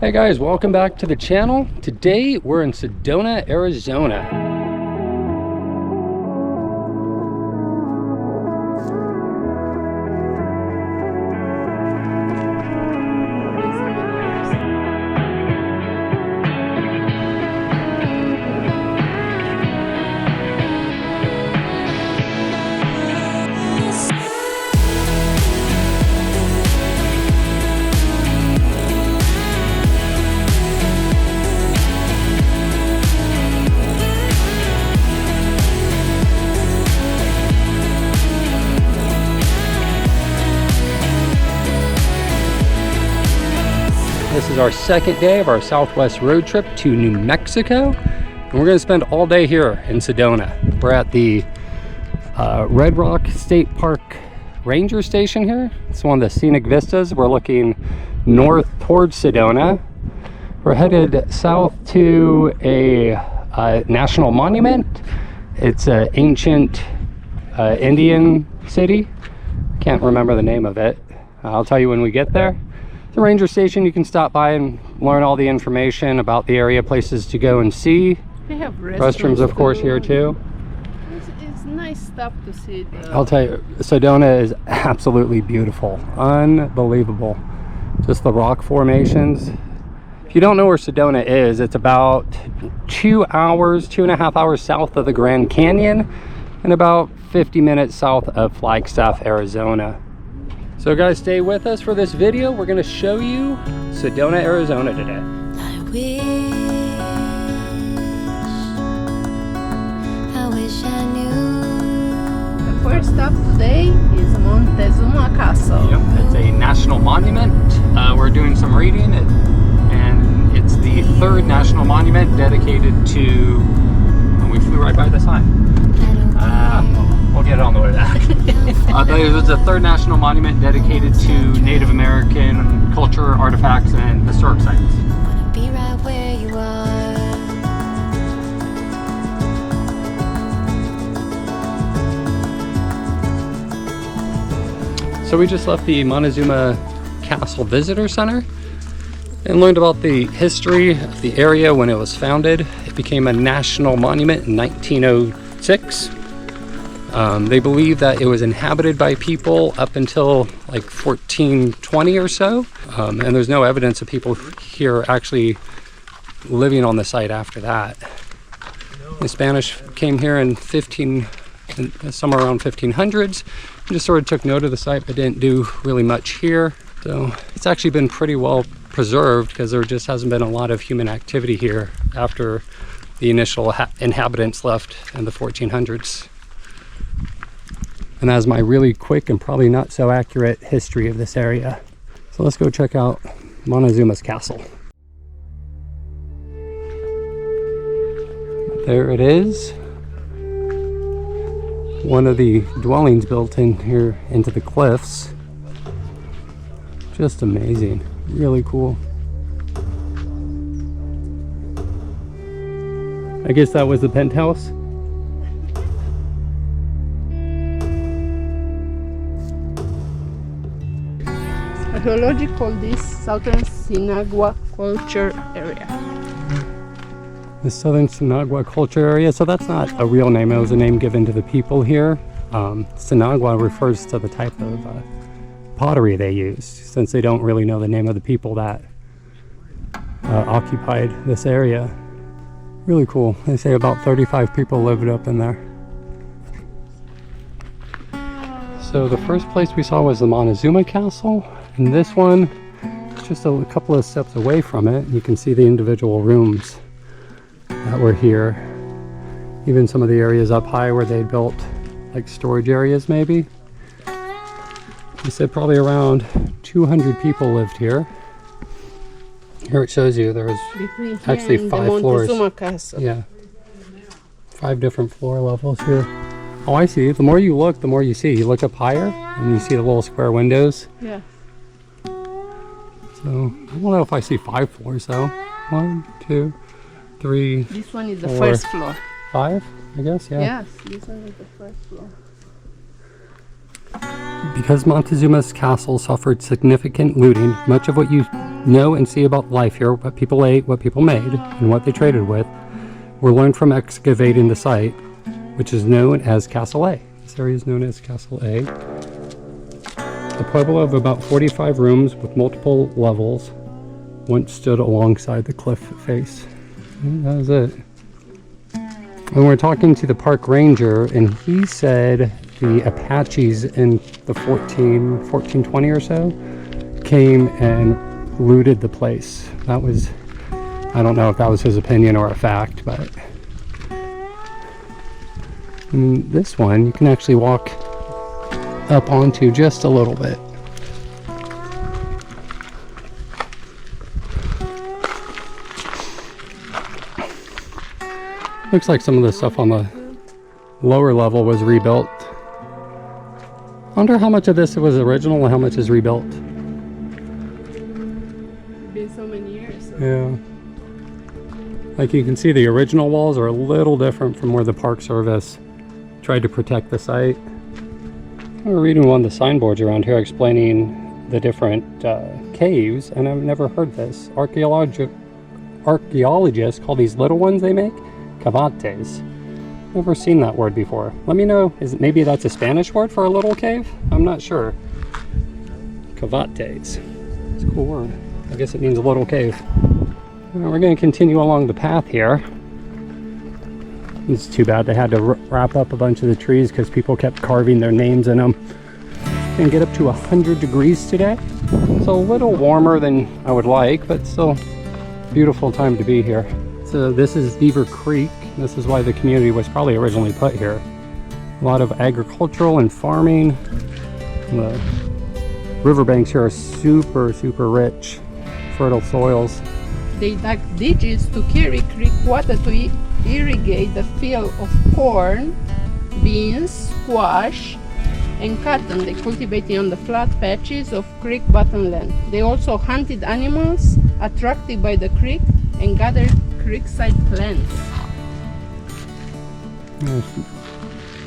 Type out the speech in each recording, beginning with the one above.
Hey guys, welcome back to the channel. Today we're in Sedona, Arizona. This is our second day of our Southwest road trip to New Mexico, and we're going to spend all day here in Sedona. We're at the Red Rock State Park Ranger Station here. It's one of the scenic vistas. We're looking north towards Sedona. We're headed south to a national monument. It's an ancient Indian city. Can't remember the name of it. I'll tell you when we get there. The ranger station, you can stop by and learn all the information about the area, places to go and see. They have restrooms of course here too. It's nice stuff to see. I'll tell you, Sedona is absolutely beautiful, unbelievable. Just the rock formations. If you don't know where Sedona is, it's about 2.5 hours south of the Grand Canyon and about 50 minutes south of Flagstaff, Arizona. So guys, stay with us for this video. We're going to show you Sedona, Arizona today. I wish I knew. The first stop today is Montezuma Castle. Yep, it's a national monument. We're doing some reading, and it's the third national monument dedicated to, and we flew right by the sign. We'll get it on the way back. It's the third national monument dedicated to Native American culture, artifacts, and historic sites. Wanna be right where you are. So we just left the Montezuma Castle Visitor Center and learned about the history of the area when it was founded. It became a national monument in 1906. They believe that it was inhabited by people up until like 1420 or so, and there's no evidence of people here actually living on the site after that. The Spanish came here in somewhere around 1500s, and just sort of took note of the site, but didn't do really much here. So it's actually been pretty well preserved because there just hasn't been a lot of human activity here after the initial inhabitants left in the 1400s. And that's my really quick and probably not so accurate history of this area. So let's go check out Montezuma's castle. There it is. One of the dwellings built in here into the cliffs. Just amazing, really cool. I guess that was the penthouse. Archaeology called this Southern Sinagua Culture Area. The Southern Sinagua Culture Area. So that's not a real name. It was a name given to the people here. Sinagua refers to the type of pottery they used, since they don't really know the name of the people that occupied this area. Really cool. They say about 35 people lived up in there. So the first place we saw was the Montezuma Castle, and this one is just a couple of steps away from it. You can see the individual rooms that were here. Even some of the areas up high where they built like storage areas maybe. They said probably around 200 people lived here. Here it shows you there was actually 5 floors. Montezuma Castle. Yeah, 5 different floor levels here. Oh, I see. The more you look, the more you see. You look up higher and you see the little square windows. Yeah. So I don't know if I see 5 floors though. 1, 2, 3. This one is the 4, first floor. 5, I guess. Yeah. Yes, this one is the first floor. Because Montezuma's castle suffered significant looting, much of what you know and see about life here, what people ate, what people made, and what they traded with, were learned from excavating the site, which is known as Castle A. This area is known as Castle A. A pueblo of about 45 rooms with multiple levels once stood alongside the cliff face. And that was it. And we're talking to the park ranger, and he said the Apaches in the 1420 or so came and looted the place. That was, I don't know if that was his opinion or a fact, but and this one you can actually walk up onto just a little bit. Looks like some of the stuff on the lower level was rebuilt. I wonder how much of this was original and how much is rebuilt. Been so many years. So. Yeah. Like you can see, the original walls are a little different from where the Park Service tried to protect the site. We're reading one of the signboards around here explaining the different caves, and I've never heard this. Archaeologists call these little ones they make cavates. Never seen that word before. Let me know, maybe that's a Spanish word for a little cave? I'm not sure. Cavates. It's a cool word. I guess it means a little cave. We're going to continue along the path here. It's too bad they had to wrap up a bunch of the trees because people kept carving their names in them. And get up to 100 degrees today. It's a little warmer than I would like, but still beautiful time to be here. So this is Verde Creek. This is why the community was probably originally put here. A lot of agricultural and farming. The riverbanks here are super, super rich, fertile soils. They dug ditches to carry creek water to irrigate the field of corn, beans, squash, and cotton they cultivated on the flat patches of creek bottomland. They also hunted animals attracted by the creek and gathered creekside plants.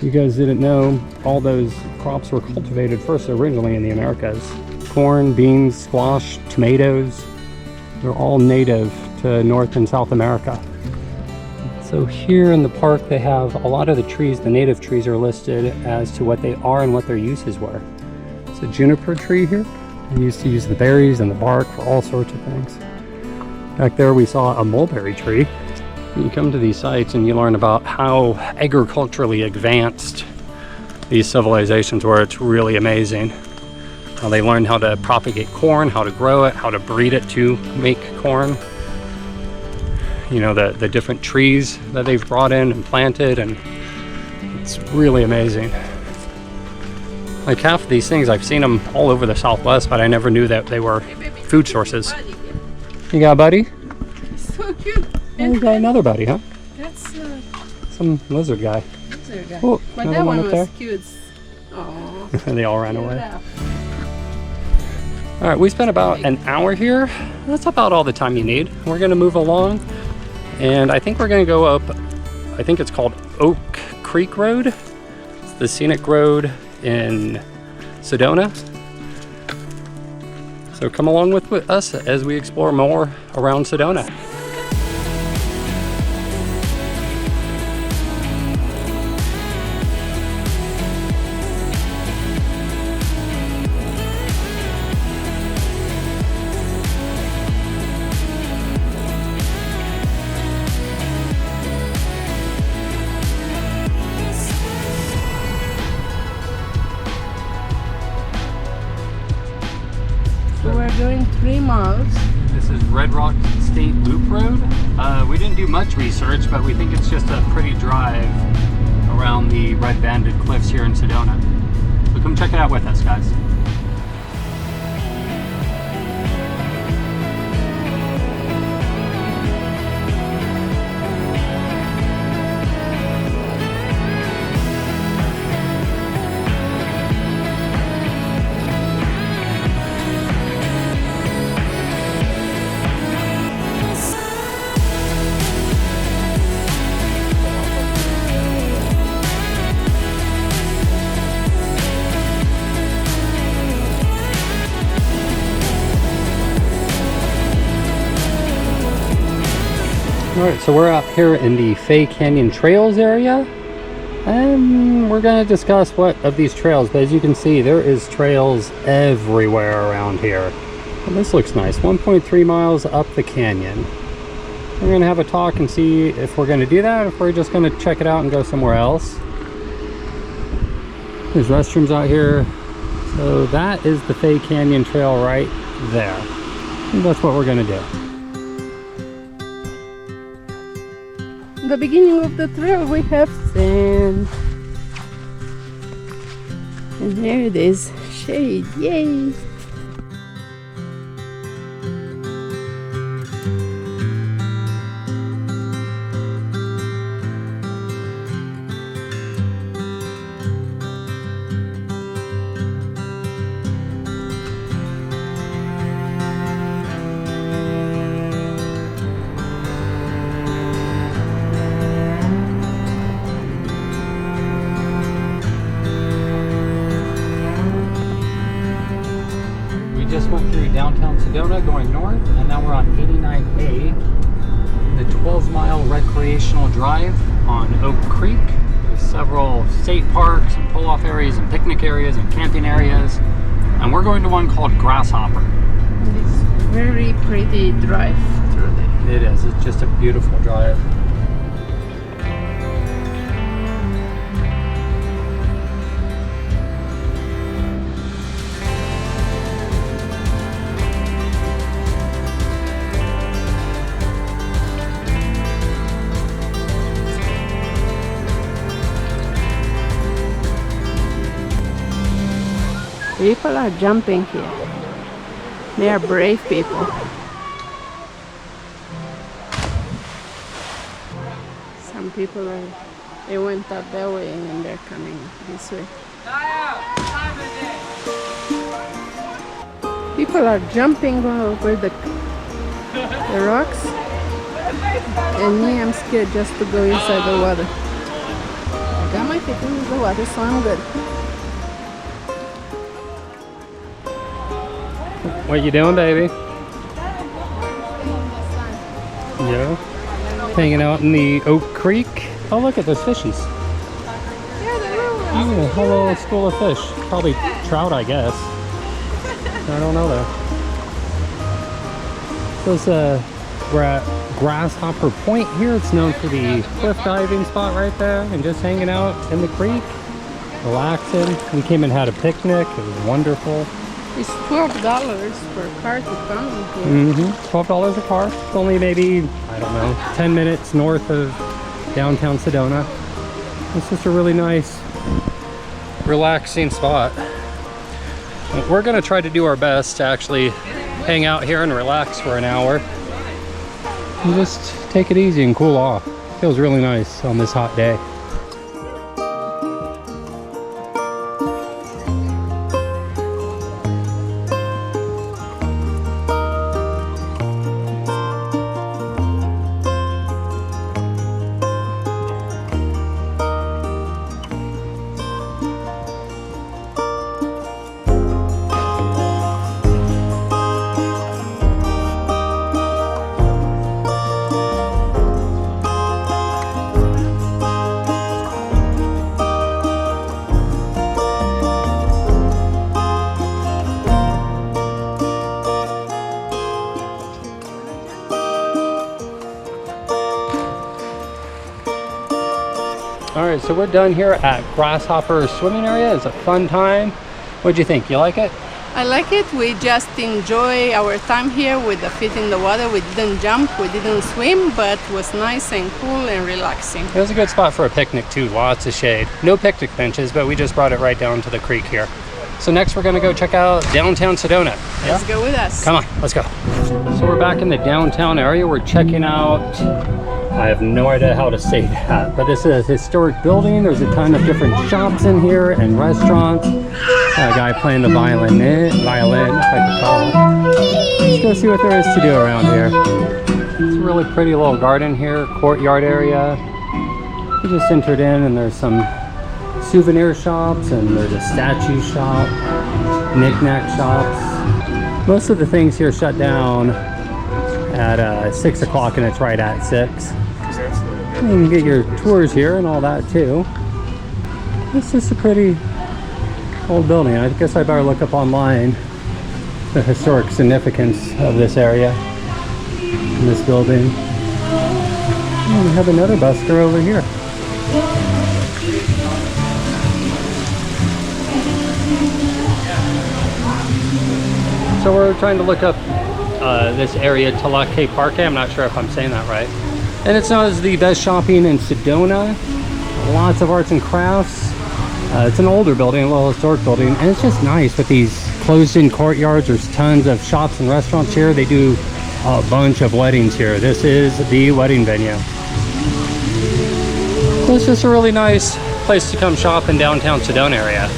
You guys didn't know, all those crops were cultivated first originally in the Americas. Corn, beans, squash, tomatoes, they're all native to North and South America. So here in the park they have a lot of the trees, the native trees are listed as to what they are and what their uses were. It's a juniper tree here. They used to use the berries and the bark for all sorts of things. Back there we saw a mulberry tree. You come to these sites and you learn about how agriculturally advanced these civilizations were. It's really amazing. How they learned how to propagate corn, how to grow it, how to breed it to make corn. You know, the different trees that they've brought in and planted, and it's really amazing. Like half of these things, I've seen them all over the Southwest, but I never knew that they were food sources. You got a buddy? So cute. Oh, you got another buddy, huh? That's Some lizard guy. lizard guy. Oh, But another that one one up was there. cute. Oh. And they all ran away. All right, we spent about an hour here. That's about all the time you need. We're gonna move along, and I think we're gonna go up, I think it's called Oak Creek Road. It's the scenic road in Sedona. So come along with us as we explore more around Sedona. We're doing 3 miles. This is Red Rock State Loop Road. We didn't do much research, but we think it's just a pretty drive around the Red Banded Cliffs here in Sedona. So come check it out with us, guys. Alright, so we're out here in the Fay Canyon Trails area, and we're going to discuss what of these trails, but as you can see, there is trails everywhere around here. Well, this looks nice, 1.3 miles up the canyon. We're going to have a talk and see if we're going to do that, or if we're just going to check it out and go somewhere else. There's restrooms out here, so that is the Fay Canyon Trail right there. And that's what we're going to do. The beginning of the trail we have sand, and here it is, shade, yay! Just went through downtown Sedona going north, and now we're on 89A, the 12-mile recreational drive on Oak Creek. There's several state parks and pull-off areas and picnic areas and camping areas, and we're going to one called Grasshopper. It's very pretty drive through there. It is. It's just a beautiful drive. People are jumping here. They are brave people. Some people they went up that way and they're coming this way. People are jumping over the rocks, and me, I'm scared just to go inside the water. I got my feet in the water, so I'm good. What you doing, baby? Yeah. Hanging out in the Oak Creek. Oh, look at those fishies. Yeah, they're little ones. Oh, a whole little school of fish. Probably trout, I guess. I don't know though. There's Grasshopper Point here. It's known for the cliff diving spot right there, and just hanging out in the creek, relaxing. We came and had a picnic. It was wonderful. It's $12 per car to come here. $12 a car. It's only maybe, I don't know, 10 minutes north of downtown Sedona. It's just a really nice, relaxing spot. We're going to try to do our best to actually hang out here and relax for an hour. And just take it easy and cool off. Feels really nice on this hot day. Alright, so we're done here at Grasshopper swimming area. It's a fun time. What'd you think? You like it? I like it. We just enjoy our time here with the feet in the water. We didn't jump, we didn't swim, but it was nice and cool and relaxing. It was a good spot for a picnic too. Lots of shade. No picnic benches, but we just brought it right down to the creek here. So next we're going to go check out downtown Sedona. Yeah? Let's go with us. Come on, let's go. So we're back in the downtown area. We're checking out, I have no idea how to say that, but this is a historic building. There's a ton of different shops in here and restaurants. A guy playing the violin, if I could call it. Let's go see what there is to do around here. It's a really pretty little garden here, courtyard area. We just entered in and there's some souvenir shops and there's a statue shop, knick-knack shops. Most of the things here shut down at 6 o'clock, and it's right at 6. You can get your tours here and all that too. This is a pretty old building. I guess I better look up online the historic significance of this area and this building. And we have another busker over here. So we're trying to look up this area, Talake Parque. I'm not sure if I'm saying that right. And it's known as the best shopping in Sedona. Lots of arts and crafts. It's an older building, a little historic building, and it's just nice with these closed-in courtyards. There's tons of shops and restaurants here. They do a bunch of weddings here. This is the wedding venue. So it's just a really nice place to come shop in downtown Sedona area.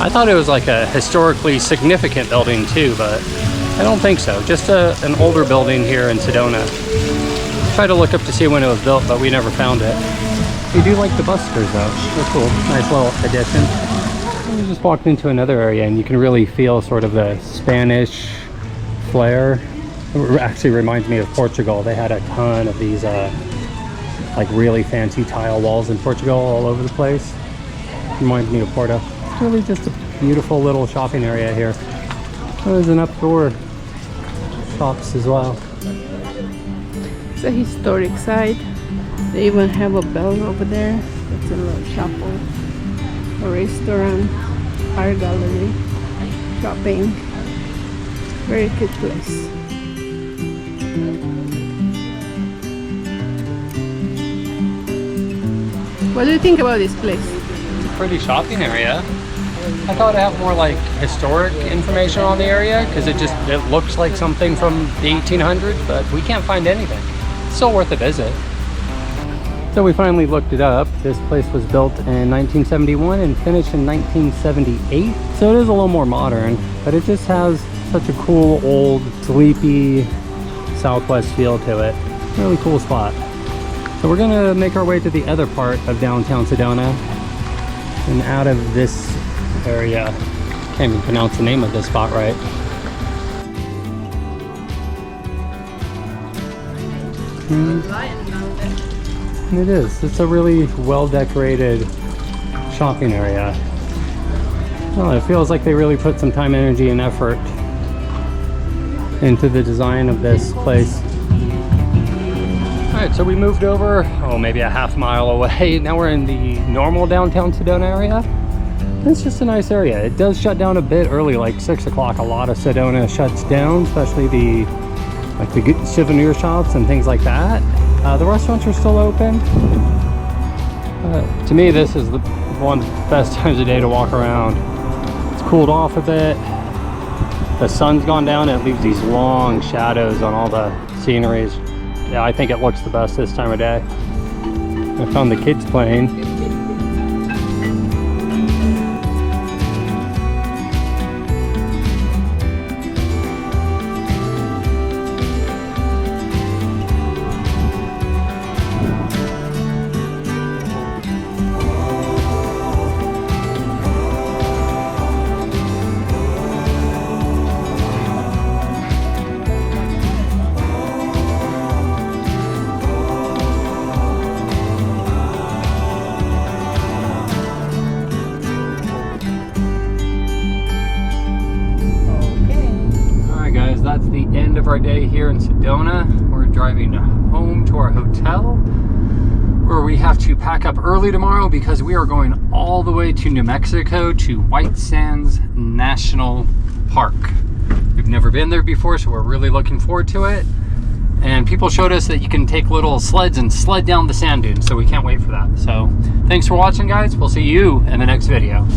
I thought it was like a historically significant building too, but I don't think so. Just an older building here in Sedona. Tried to look up to see when it was built, but we never found it. We do like the buskers though. They're cool. Nice little addition. We just walked into another area and you can really feel sort of the Spanish flair. It actually reminds me of Portugal. They had a ton of these like really fancy tile walls in Portugal all over the place. Reminds me of Porto. It's really just a beautiful little shopping area here. There's an outdoor shops as well. It's a historic site. They even have a bell over there. It's a little shop, a restaurant, art gallery, shopping. Very cute place. What do you think about this place? It's a pretty shopping area. I thought I'd have more like historic information on the area because it looks like something from the 1800s, but we can't find anything. It's still worth a visit. So we finally looked it up. This place was built in 1971 and finished in 1978. So it is a little more modern, but it just has such a cool, old, sleepy Southwest feel to it. Really cool spot. So we're gonna make our way to the other part of downtown Sedona and out of this area. Can't even pronounce the name of this spot right. It is. It's a really well-decorated shopping area. Well, it feels like they really put some time, energy, and effort into the design of this place. Alright, so we moved over, maybe a half mile away. Now we're in the normal downtown Sedona area. It's just a nice area. It does shut down a bit early, like 6 o'clock. A lot of Sedona shuts down, especially the souvenir shops and things like that. The restaurants are still open. To me, this is one of the best times of day to walk around. It's cooled off a bit. The sun's gone down. It leaves these long shadows on all the sceneries. Yeah, I think it looks the best this time of day. I found the kids playing. That's the end of our day here in Sedona. We're driving home to our hotel where we have to pack up early tomorrow because we are going all the way to New Mexico to White Sands National Park. We've never been there before, so we're really looking forward to it. And people showed us that you can take little sleds and sled down the sand dunes, so we can't wait for that. So thanks for watching, guys. We'll see you in the next video.